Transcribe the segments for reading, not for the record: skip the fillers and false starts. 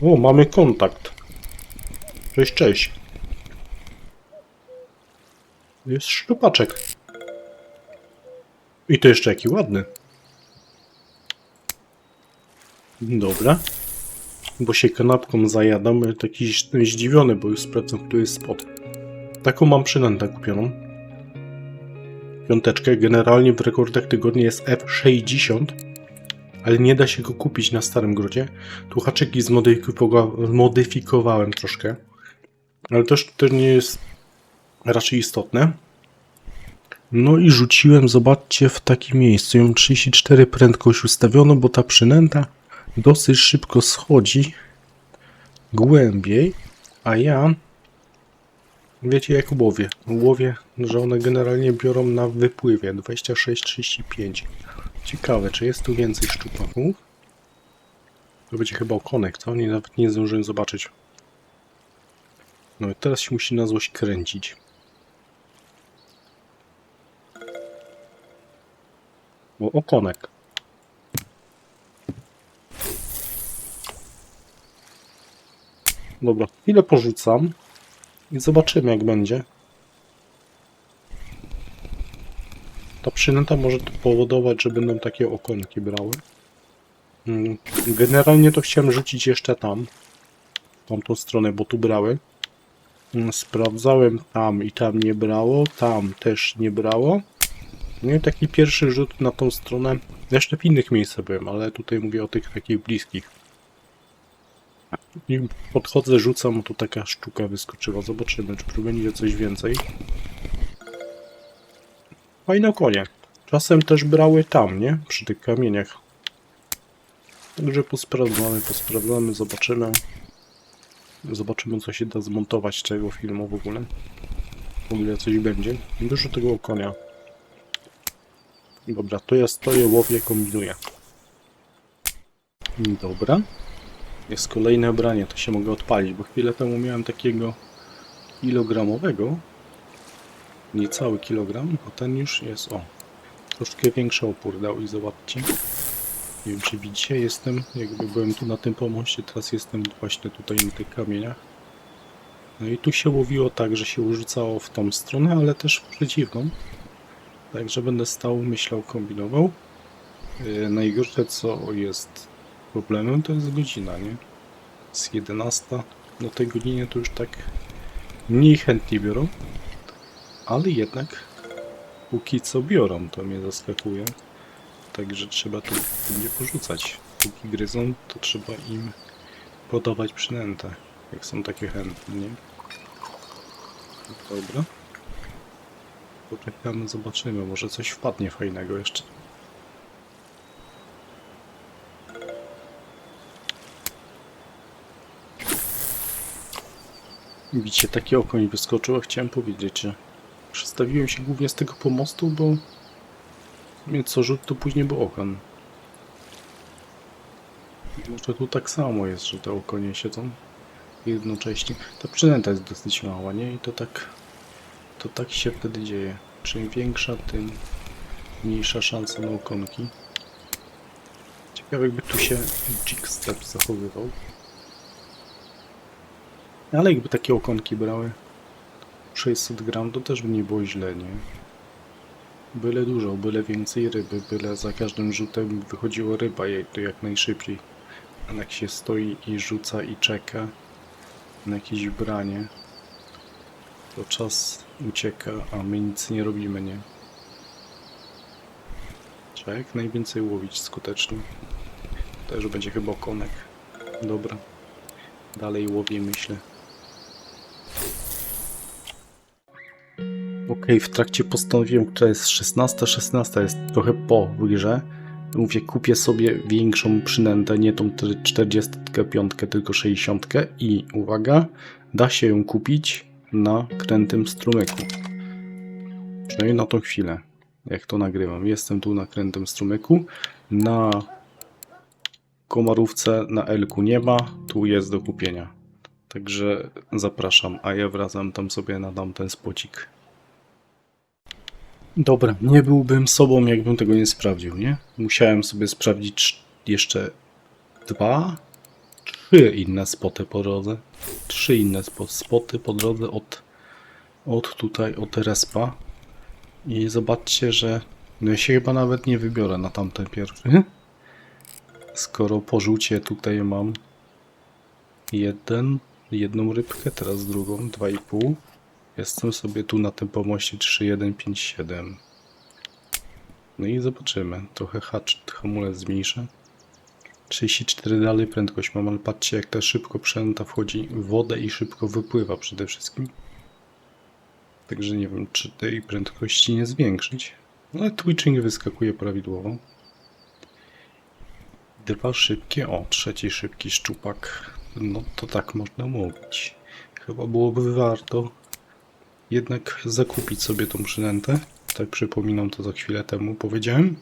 O, mamy kontakt. Cześć, cześć. Jest szczupaczek. I to jeszcze jaki ładny. Dobra. Bo się kanapką zajadam, taki jestem zdziwiony, bo już sprawdzam, który jest spot. Taką mam przynętę kupioną. Piąteczkę. Generalnie w rekordach tygodnia jest F60, ale nie da się go kupić na Starym Grodzie. Tu haczyki zmodyfikowałem troszkę, ale to nie jest raczej istotne. No i rzuciłem, zobaczcie, w takim miejscu. Ją 34 prędkość ustawiono, bo ta przynęta dosyć szybko schodzi głębiej, a ja, wiecie, jak łowię. Łowię, że one generalnie biorą na wypływie 26-35. Ciekawe, czy jest tu więcej szczupaków? To będzie chyba okonek, co? Nawet nie zdążyłem zobaczyć. No i teraz się musi na złość kręcić. Bo okonek. Dobra, chwilę porzucam i zobaczymy, jak będzie. Ta przynęta może to powodować, że będą takie okonki brały. Generalnie to chciałem rzucić jeszcze tam, w tamtą stronę, bo tu brały. Sprawdzałem tam i tam nie brało, tam też nie brało. No i taki pierwszy rzut na tą stronę. Jeszcze w innych miejscach byłem, ale tutaj mówię o tych takich bliskich. I podchodzę, rzucam, tu taka sztuka wyskoczyła. Zobaczymy, czy będzie coś więcej. Fajne konie. Czasem też brały tam, nie? Przy tych kamieniach. Także posprawdzamy, zobaczymy. Zobaczymy, co się da zmontować z tego filmu w ogóle. W ogóle coś będzie. Dużo tego konia. Dobra, to ja stoję, łowię, kombinuję. Dobra. Jest kolejne branie, to się mogę odpalić, bo chwilę temu miałem takiego kilogramowego. Niecały kilogram, a ten już jest, o, troszkę większy opór dał i zobaczcie. Nie wiem, czy widzicie, jestem, jakby byłem tu na tym pomoście, teraz jestem właśnie tutaj na tych kamieniach. No i tu się łowiło tak, że się urzucało w tą stronę, ale też w przeciwną. Także będę stał, myślał, kombinował. Najgorsze, co jest problemem, to jest godzina, nie? Z 11 do tej godzinie to już tak mniej chętnie biorą, ale jednak póki co biorą, to mnie zaskakuje. Także trzeba tu nie porzucać. Póki gryzą, to trzeba im podawać przynętę, jak są takie chętne, nie? Dobra. Poczekamy, zobaczymy, może coś wpadnie fajnego jeszcze. Widzicie, taki okoń wyskoczył, a chciałem powiedzieć, że przestawiłem się głównie z tego pomostu, bo mnie co rzut to później był okon. Może tu tak samo jest, że te okonie siedzą jednocześnie. Ta przynęta jest dosyć mała, nie? I to tak się wtedy dzieje. Czym większa, tym mniejsza szansa na okonki. Ciekawe, jakby tu się Jigstep zachowywał. Ale jakby takie okonki brały 600 gram, to też by nie było źle, nie? Byle dużo, byle więcej ryby, byle za każdym rzutem wychodziła ryba, to jak najszybciej. A jak się stoi i rzuca i czeka na jakieś branie, to czas ucieka, a my nic nie robimy, nie? Trzeba jak najwięcej łowić skutecznie. Też będzie chyba okonek. Dobra. Dalej łowię, myślę. Okej, w trakcie postanowiłem, która jest 16. 16 jest trochę po grze. Mówię, kupię sobie większą przynętę, nie tą 45, tylko 60 i uwaga, da się ją kupić na krętym strumyku. Przynajmniej na tą chwilę, jak to nagrywam. Jestem tu na krętym strumyku. Na Komarówce, na Elku nie ma, tu jest do kupienia. Także zapraszam, a ja wracam tam sobie na tamten spocik. Dobra, nie byłbym sobą, jakbym tego nie sprawdził, nie? Musiałem sobie sprawdzić jeszcze 2, 3 inne spoty po drodze. 3 inne spoty po drodze od tutaj, od respa. I zobaczcie, że no ja się chyba nawet nie wybiorę na tamten pierwszy. Skoro po żółcie tutaj mam jedną rybkę, teraz drugą, 2,5. Jestem sobie tu na tym pomoście 3,157. No i zobaczymy. Trochę hamulec zmniejszę. 34 dalej prędkość mam, ale patrzcie jak ta szybko przęta wchodzi w wodę i szybko wypływa przede wszystkim. Także nie wiem, czy tej prędkości nie zwiększyć. Ale twitching wyskakuje prawidłowo. 2 szybkie, o, trzeci szybki szczupak. No to tak można mówić. Chyba byłoby warto jednak zakupić sobie tą przynętę. Tak przypominam, to za chwilę temu powiedziałem.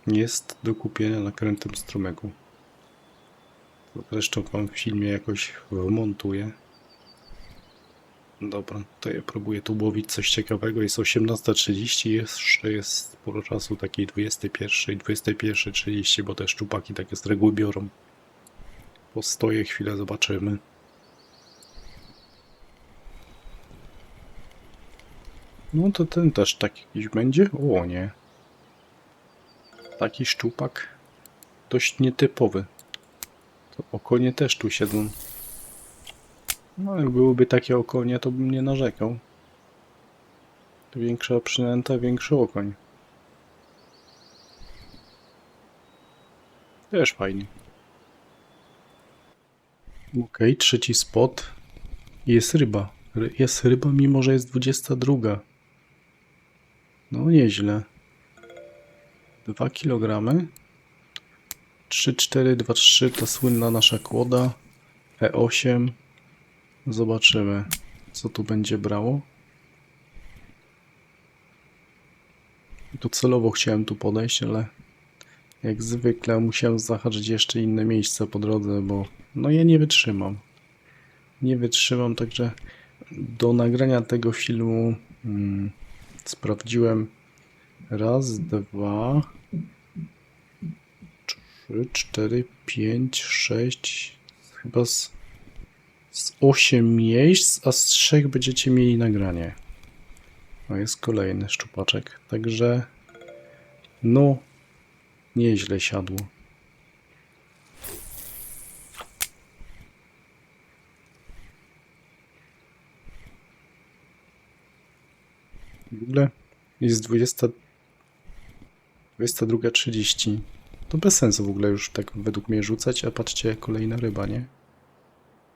Jest do kupienia na krętym strumyku. Zresztą wam w filmie jakoś wmontuję. Dobra, to ja próbuję tu łowić coś ciekawego. Jest 18:30, jeszcze jest sporo czasu takiej 21, 21:30, bo te szczupaki takie z reguły biorą. Postoję chwilę, zobaczymy. No to ten też taki jakiś będzie? O nie. Taki szczupak dość nietypowy. To okonie też tu siedzą. No jak byłyby takie okonie, to bym nie narzekał. Większa przynęta, większy okoń. Też fajnie. Okej, trzeci spot. Jest ryba. Jest ryba, mimo że jest 22. No nieźle. 2 kg. 3, 4, 2, 3 ta słynna nasza kłoda. E8. Zobaczymy, co tu będzie brało. Tu celowo chciałem tu podejść, ale jak zwykle musiałem zahaczyć jeszcze inne miejsca po drodze, bo no ja nie wytrzymam. Nie wytrzymam, także do nagrania tego filmu sprawdziłem raz, 2, 3, 4, 5, 6, chyba z 8 miejsc, a z 3 będziecie mieli nagranie. No jest kolejny szczupaczek, także no nieźle siadło. W ogóle jest 22:30. To bez sensu w ogóle już tak według mnie rzucać, a patrzcie, kolejna ryba, nie?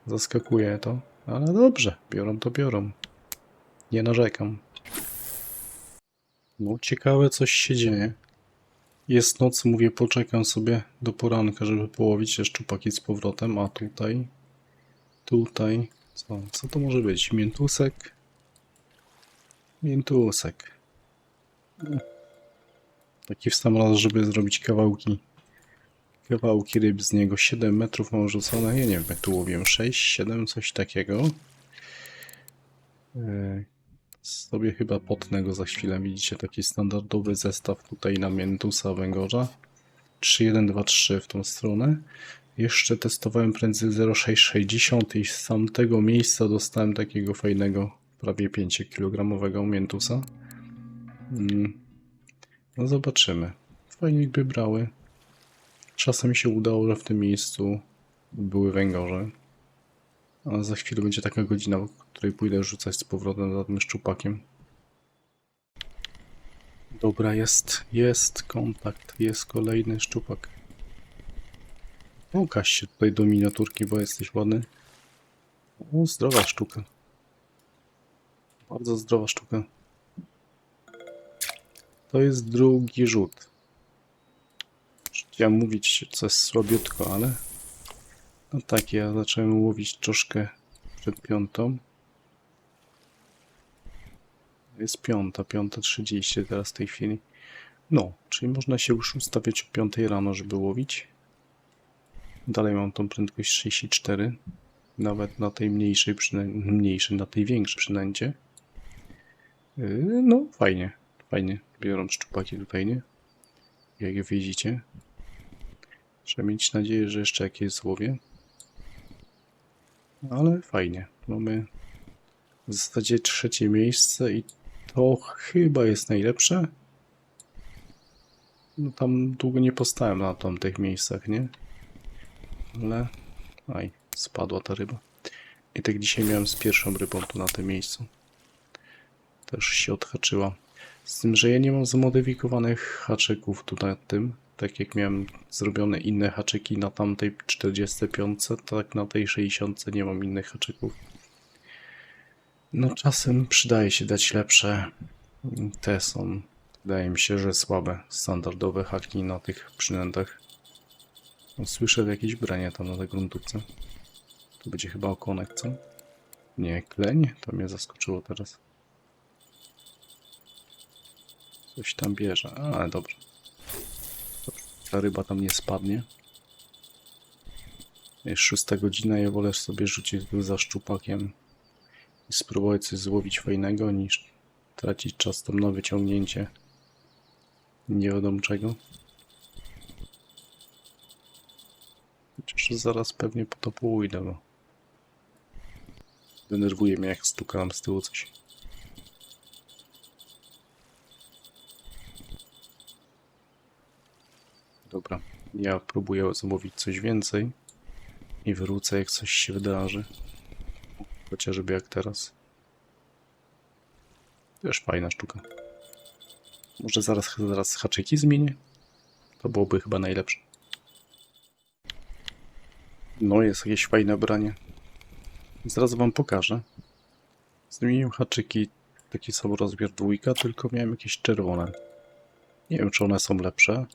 Zaskakuje to, ale dobrze, biorą to biorą. Nie narzekam. No ciekawe coś się dzieje. Jest noc, mówię, poczekam sobie do poranka, żeby połowić te szczupaki z powrotem, a tutaj, co to może być? Miętusek? Miętusek. Taki w sam raz, żeby zrobić kawałki ryb z niego. 7 metrów mam rzucone. Ja nie wiem, jak tu łowiłem. 6, 7, coś takiego. Sobie chyba potnę go za chwilę. Widzicie, taki standardowy zestaw tutaj na miętusa węgorza. 3, 1, 2, 3 w tą stronę. Jeszcze testowałem prędzej 0,660 i z tamtego miejsca dostałem takiego fajnego, prawie 5 kg miętusa. No zobaczymy. Fajnie by brały. Czasem się udało, że w tym miejscu były węgorze. A za chwilę będzie taka godzina, w której pójdę rzucać z powrotem za tym szczupakiem. Dobra, jest kontakt, jest kolejny szczupak. Pokaż się tutaj do miniaturki, bo jesteś ładny. O, zdrowa sztuka. Bardzo zdrowa sztuka. To jest drugi rzut. Chciałem mówić coś słabiutko, ale no tak, ja zacząłem łowić troszkę przed 5. Jest 5:30 teraz w tej chwili. No, czyli można się już ustawiać o 5 rano, żeby łowić. Dalej mam tą prędkość 34. Nawet na tej mniejszej, na tej większej przynęcie. No, fajnie, fajnie. Biorą szczupaki tutaj, nie? Jak widzicie. Trzeba mieć nadzieję, że jeszcze jakieś złowię. Ale fajnie. Mamy w zasadzie 3. miejsce i to chyba jest najlepsze. No tam długo nie postałem na tamtych miejscach, nie? Ale... Aj, spadła ta ryba. I tak dzisiaj miałem z pierwszą rybą tu na tym miejscu. Też się odhaczyła. Z tym, że ja nie mam zmodyfikowanych haczyków tu na tym. Tak jak miałem zrobione inne haczyki na tamtej 45, tak na tej 60 nie mam innych haczyków. No czasem przydaje się dać lepsze. Te są, wydaje mi się, że słabe, standardowe haki na tych przynętach. No, słyszę jakieś branie tam na tej gruntówce. To będzie chyba okonek, co? Nie, kleń? To mnie zaskoczyło teraz. Coś tam bierze, ale dobrze. Ta ryba tam nie spadnie. Jest 6 godzina, ja wolę sobie rzucić tu za szczupakiem i spróbować coś złowić fajnego, niż tracić czas tam na wyciągnięcie nie wiadomo czego. Chociaż zaraz pewnie po to pójdę, bo denerwuje mnie, jak stuka nam z tyłu coś. Dobra, ja próbuję zamówić coś więcej i wrócę, jak coś się wydarzy. Chociażby jak teraz. Też fajna sztuka. Może zaraz haczyki zmienię? To byłoby chyba najlepsze. No, jest jakieś fajne branie. Zaraz wam pokażę. Zmieniłem haczyki, taki sam rozmiar 2, tylko miałem jakieś czerwone. Nie wiem, czy one są lepsze.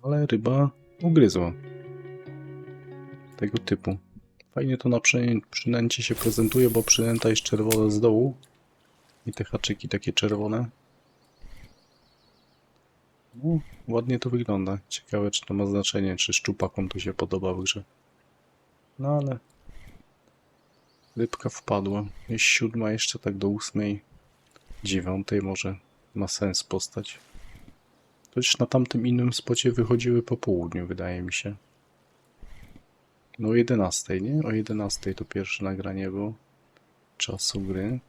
Ale ryba ugryzła. Tego typu. Fajnie to na przynęcie się prezentuje, bo przynęta jest czerwona z dołu. I te haczyki takie czerwone. No, ładnie to wygląda. Ciekawe, czy to ma znaczenie, czy szczupakom to się podoba w grze. No ale... Rybka wpadła. Jest 7, jeszcze tak do 8, 9 może ma sens postać. To już na tamtym innym spocie wychodziły po południu, wydaje mi się. No o 11, nie? O 11 to pierwsze nagranie było czasu gry.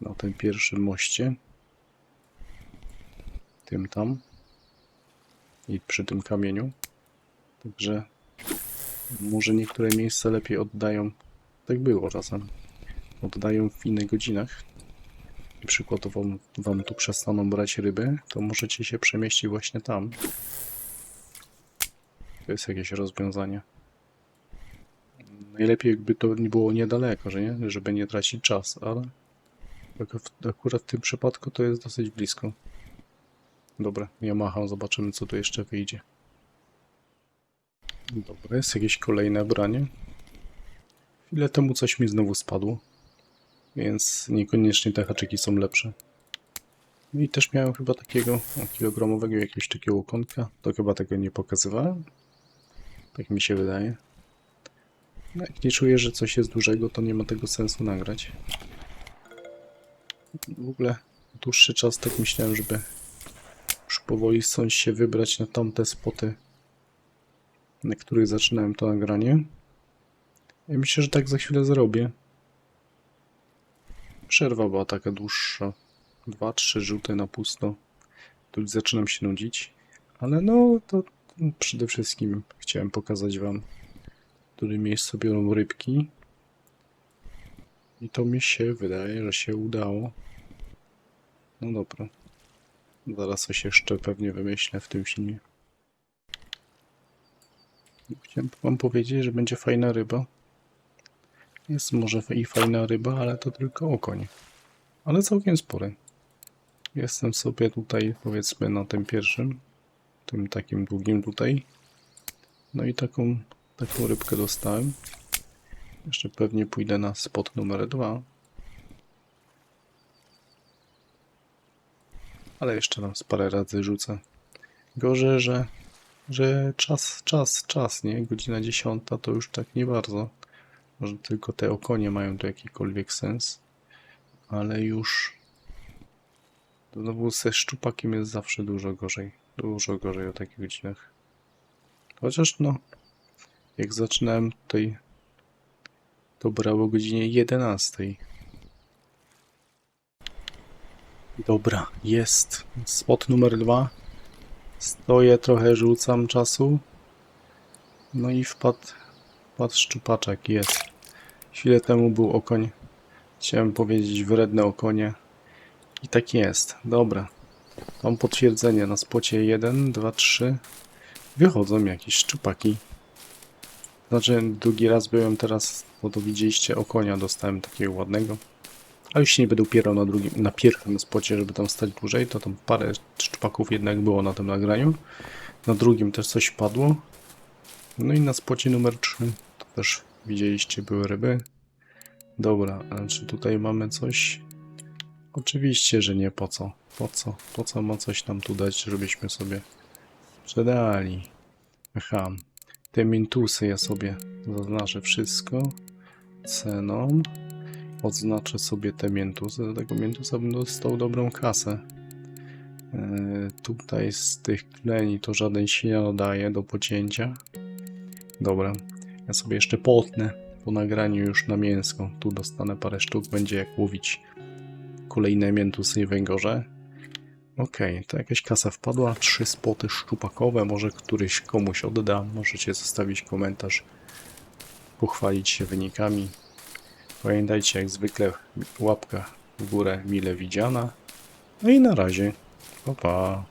Na tym pierwszym moście. Tym tam. I przy tym kamieniu. Także może niektóre miejsca lepiej oddają. Tak było czasem. Oddają w innych godzinach. I przykładowo wam tu przestaną brać ryby, to możecie się przemieścić właśnie tam. To jest jakieś rozwiązanie. Najlepiej jakby to nie było niedaleko, że nie? Żeby nie tracić czas, ale akurat w tym przypadku to jest dosyć blisko. Dobra, ja macham, zobaczymy co tu jeszcze wyjdzie. Dobra, jest jakieś kolejne branie. Chwilę temu coś mi znowu spadło, więc niekoniecznie te haczyki są lepsze. No i też miałem chyba takiego kilogramowego jakiegoś takiego okonka. To chyba tego nie pokazywałem. Tak mi się wydaje. No jak nie czuję, że coś jest dużego, to nie ma tego sensu nagrać. W ogóle dłuższy czas tak myślałem, żeby już powoli stąd się wybrać na tamte spoty, na których zaczynałem to nagranie. Ja myślę, że tak za chwilę zrobię. Przerwa była taka dłuższa. 2-3 rzuty na pusto. Tu już zaczynam się nudzić. Ale no, to przede wszystkim chciałem pokazać wam, w którym miejscu biorą rybki. I to mi się wydaje, że się udało. No dobra. Zaraz coś jeszcze pewnie wymyślę w tym filmie. Chciałem wam powiedzieć, że będzie fajna ryba. Jest może i fajna ryba, ale to tylko okoń. Ale całkiem spory. Jestem sobie tutaj, powiedzmy, na tym pierwszym. Tym takim długim tutaj. No i taką rybkę dostałem. Jeszcze pewnie pójdę na spot numer 2. Ale jeszcze raz parę razy rzucę. Gorzej, że czas, nie? Godzina 10 to już tak nie bardzo. Może tylko te okonie mają tu jakikolwiek sens. Ale już Znowu ze szczupakiem jest zawsze dużo gorzej. Dużo gorzej o takich godzinach. Chociaż no, jak zaczynałem tutaj, to brało o godzinie 11. Dobra, jest. Spot numer 2. Stoję, trochę rzucam czasu. No i wpadł szczupaczek, jest. Chwilę temu był okoń. Chciałem powiedzieć wredne okonie. I tak jest. Dobra. Mam potwierdzenie na spocie 1, 2, 3. Wychodzą jakieś szczupaki. Znaczy, drugi raz byłem teraz, bo to widzieliście, okonia dostałem takiego ładnego. A już nie będę upierał na pierwszym spocie, żeby tam stać dłużej, to tam parę szczupaków jednak było na tym nagraniu. Na drugim też coś padło. No i na spocie numer 3 to też widzieliście, były ryby. Dobra, a czy tutaj mamy coś? Oczywiście, że nie. Po co? Po co? Po co ma coś nam tu dać, żebyśmy sobie sprzedali? Aha, te mintusy ja sobie zaznaczę wszystko ceną. Odznaczę sobie te miętusy. Do tego miętusa bym dostał dobrą kasę. Tutaj z tych kleni to żaden się nie nadaje do pocięcia. Dobra, ja sobie jeszcze potnę po nagraniu już na mięsko. Tu dostanę parę sztuk, będzie jak łowić kolejne miętusy i węgorze. Okej, to jakaś kasa wpadła. 3 spoty szczupakowe, może któryś komuś odda. Możecie zostawić komentarz, pochwalić się wynikami. Pamiętajcie, jak zwykle, łapka w górę mile widziana. No i na razie. Pa, pa.